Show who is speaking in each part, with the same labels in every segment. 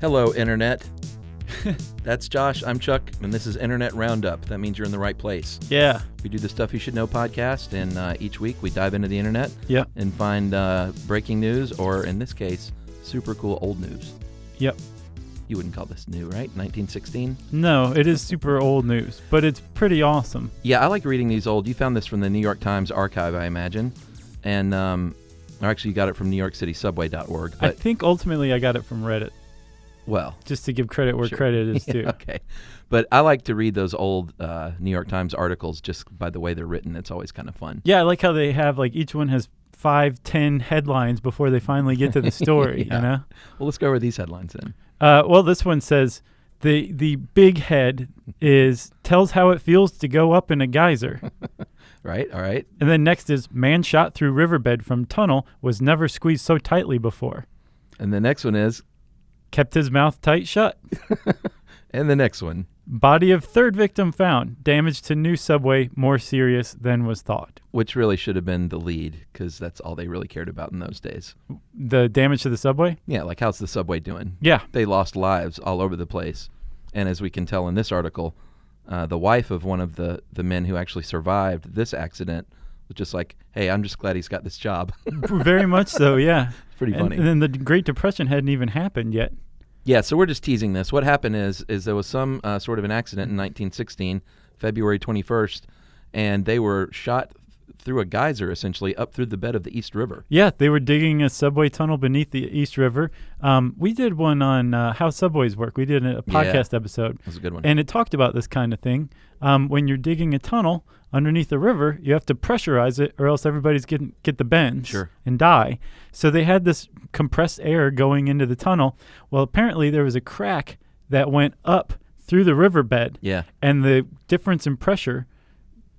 Speaker 1: Hello, Internet. That's Josh, I'm Chuck, and this is Internet Roundup. That means you're in the right place.
Speaker 2: Yeah.
Speaker 1: We do the Stuff You Should Know podcast, and each week we dive into the Internet
Speaker 2: Yep.
Speaker 1: and find breaking news, or in this case, super cool old news.
Speaker 2: Yep.
Speaker 1: You wouldn't call this new, right? 1916?
Speaker 2: No, it is super old news, but it's pretty awesome.
Speaker 1: Yeah, I like reading these old. You found this from the New York Times archive, I imagine. And, or actually, you got it from NewYorkCitySubway.org.
Speaker 2: I think ultimately I got it from Reddit.
Speaker 1: Well,
Speaker 2: just to give credit where credit is due.
Speaker 1: Okay. But I like to read those old New York Times articles just by the way they're written. It's always kind of fun.
Speaker 2: Yeah, I like how they have, like, each one has 5-10 headlines before they finally get to the story,
Speaker 1: Yeah.
Speaker 2: you know?
Speaker 1: Well, let's go over these headlines then.
Speaker 2: Well, this one says, the big head tells how it feels to go up in a geyser.
Speaker 1: Right, all right.
Speaker 2: And then next is, man shot through riverbed from tunnel was never squeezed so tightly before.
Speaker 1: And the next one is,
Speaker 2: kept his mouth tight shut.
Speaker 1: and the next one,
Speaker 2: body of third victim found. Damage to new subway more serious than was thought.
Speaker 1: which really should have been the lead because that's all they really cared about in those days.
Speaker 2: The damage to the subway?
Speaker 1: Yeah, like how's the subway doing?
Speaker 2: Yeah.
Speaker 1: They lost lives all over the place. And as we can tell in this article, the wife of one of the men who actually survived this accident was just like, hey, I'm just glad he's got this job.
Speaker 2: Very much so, yeah.
Speaker 1: It's pretty funny.
Speaker 2: And then the Great Depression hadn't even happened yet.
Speaker 1: Yeah, so we're just teasing this. What happened is there was some sort of an accident in 1916, February 21st, and they were shot through a geyser, essentially, up through the bed of the East River.
Speaker 2: Yeah, they were digging a subway tunnel beneath the East River. We did one on how subways work. We did a podcast episode.
Speaker 1: That was a good one.
Speaker 2: And it talked about this kind of thing. When you're digging a tunnel underneath the river, you have to pressurize it or else everybody's get the bends and die. So they had this compressed air going into the tunnel. Well, apparently there was a crack that went up through the riverbed.
Speaker 1: Yeah.
Speaker 2: And the difference in pressure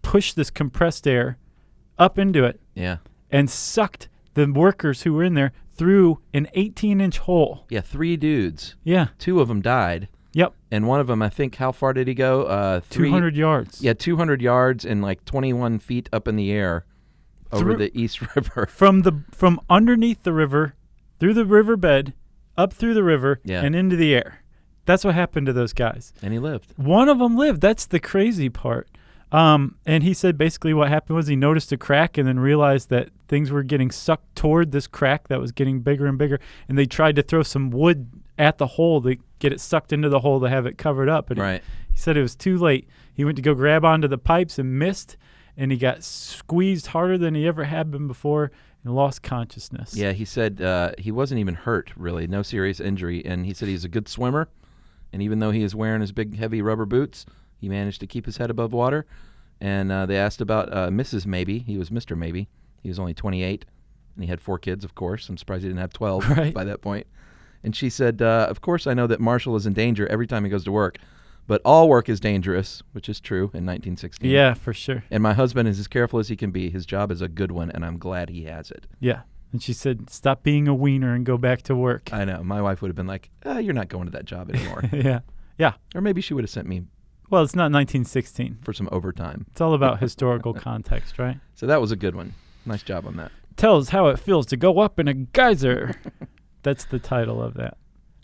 Speaker 2: pushed this compressed air up into it.
Speaker 1: Yeah.
Speaker 2: And sucked the workers who were in there through an 18-inch hole.
Speaker 1: Yeah, 3 dudes.
Speaker 2: Yeah.
Speaker 1: 2 of them died.
Speaker 2: Yep.
Speaker 1: And one of them, I think, how far did he go?
Speaker 2: 200 yards.
Speaker 1: Yeah, 200 yards and like 21 feet up in the air over the East River.
Speaker 2: From underneath the river, through the riverbed, up through the river, and into the air. That's what happened to those guys.
Speaker 1: And he lived.
Speaker 2: One of them lived. That's the crazy part. And he said basically what happened was he noticed a crack and then realized that things were getting sucked toward this crack that was getting bigger and bigger. And they tried to throw some wood at the hole to get it sucked into the hole to have it covered up. And he said it was too late. He went to go grab onto the pipes and missed, and he got squeezed harder than he ever had been before and lost consciousness.
Speaker 1: Yeah, he said he wasn't even hurt, really. No serious injury. And he said he's a good swimmer. And even though he is wearing his big, heavy rubber boots, he managed to keep his head above water. And they asked about Mrs. Maybe. He was Mr. Maybe. He was only 28, and he had 4 kids, of course. I'm surprised he didn't have 12 by that point. And she said, of course I know that Marshall is in danger every time he goes to work, but all work is dangerous, which is true in 1916.
Speaker 2: Yeah, for sure.
Speaker 1: And my husband is as careful as he can be. His job is a good one, and I'm glad he has it.
Speaker 2: Yeah. And she said, stop being a wiener and go back to work.
Speaker 1: I know. My wife would have been like, you're not going to that job anymore.
Speaker 2: Yeah. Yeah.
Speaker 1: Or maybe she would have sent me.
Speaker 2: Well, it's not 1916.
Speaker 1: For some overtime.
Speaker 2: It's all about historical context, right?
Speaker 1: So that was a good one. Nice job on that.
Speaker 2: Tells how it feels to go up in a geyser. That's the title of that.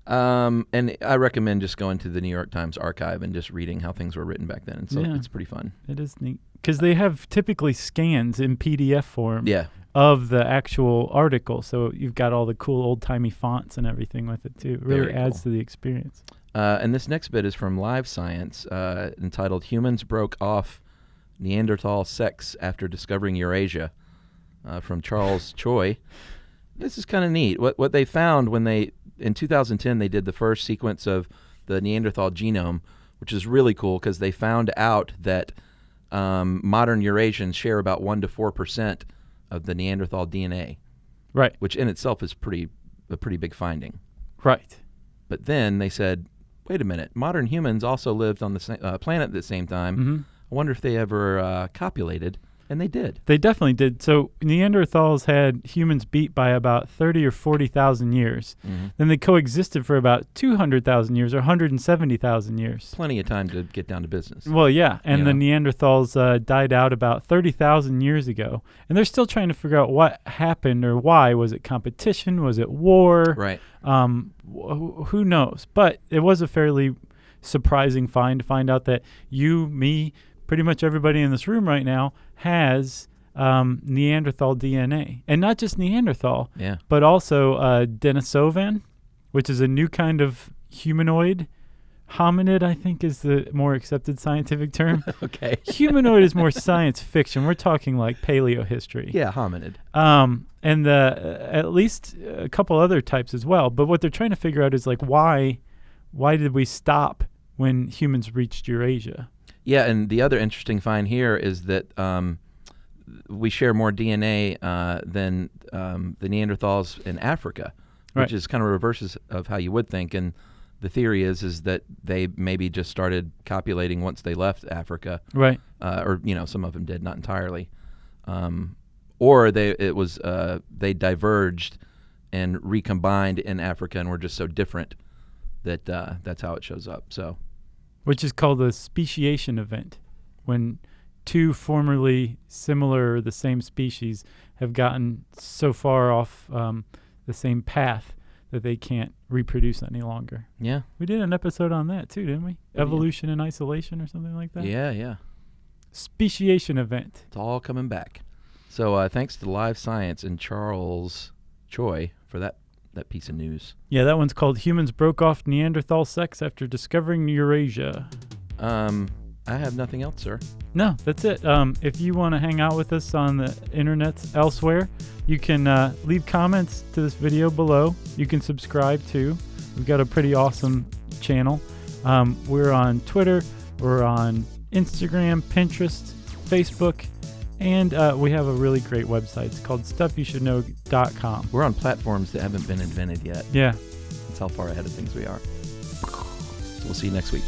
Speaker 1: And I recommend just going to the New York Times archive and just reading how things were written back then. And so it's pretty fun.
Speaker 2: It is neat. Because they have typically scans in PDF form of the actual article. So you've got all the cool old-timey fonts and everything with it, too. It really adds to the experience.
Speaker 1: And this next bit is from Live Science, entitled Humans Broke Off Neanderthal Sex After Discovering Eurasia, from Charles Choi. This is kind of neat. What they found when in 2010, they did the first sequence of the Neanderthal genome, which is really cool because they found out that modern Eurasians share about 1 to 4% of the Neanderthal DNA.
Speaker 2: Right.
Speaker 1: Which in itself is a pretty big finding.
Speaker 2: Right.
Speaker 1: But then they said, wait a minute, modern humans also lived on the planet at the same time.
Speaker 2: Mm-hmm.
Speaker 1: I wonder if they ever copulated And they did.
Speaker 2: They definitely did. So Neanderthals had humans beat by about 30 or 40,000 years.
Speaker 1: Mm-hmm.
Speaker 2: Then they coexisted for about 200,000 years or 170,000 years.
Speaker 1: Plenty of time to get down to business.
Speaker 2: Well, yeah. And the
Speaker 1: Yeah.
Speaker 2: Neanderthals died out about 30,000 years ago. And they're still trying to figure out what happened or why. Was it competition? Was it war?
Speaker 1: Right.
Speaker 2: Who knows? But it was a fairly surprising find to find out that you, me, pretty much everybody in this room right now has Neanderthal DNA. And not just Neanderthal,
Speaker 1: Yeah.
Speaker 2: but also Denisovan, which is a new kind of humanoid. Hominid, I think, is the more accepted scientific term.
Speaker 1: Okay.
Speaker 2: Humanoid is more science fiction. We're talking like paleo history.
Speaker 1: Yeah, hominid.
Speaker 2: And at least a couple other types as well. But what they're trying to figure out is like why did we stop when humans reached Eurasia?
Speaker 1: Yeah, and the other interesting find here is that we share more DNA than the Neanderthals in Africa, which
Speaker 2: Right.
Speaker 1: is kind of reverses of how you would think. And the theory is that they maybe just started copulating once they left Africa,
Speaker 2: Right.
Speaker 1: or some of them did, not entirely, or they diverged and recombined in Africa and were just so different that that's how it shows up. So.
Speaker 2: Which is called a speciation event, when two formerly similar or the same species have gotten so far off the same path that they can't reproduce any longer.
Speaker 1: Yeah.
Speaker 2: We did an episode on that too, didn't we?
Speaker 1: Yeah.
Speaker 2: Evolution in isolation or something like that?
Speaker 1: Yeah.
Speaker 2: Speciation event.
Speaker 1: It's all coming back. So thanks to Live Science and Charles Choi for that piece of news.
Speaker 2: Yeah, that one's called Humans Broke Off Neanderthal Sex After Discovering Eurasia.
Speaker 1: I have nothing else, sir.
Speaker 2: No, that's it. If you want to hang out with us on the internet elsewhere, you can leave comments to this video below. You can subscribe too. We've got a pretty awesome channel. We're on Twitter, we're on Instagram, Pinterest, Facebook, and we have a really great website. It's called StuffYouShouldKnow.com.
Speaker 1: We're on platforms that haven't been invented yet.
Speaker 2: Yeah.
Speaker 1: That's how far ahead of things we are. So we'll see you next week.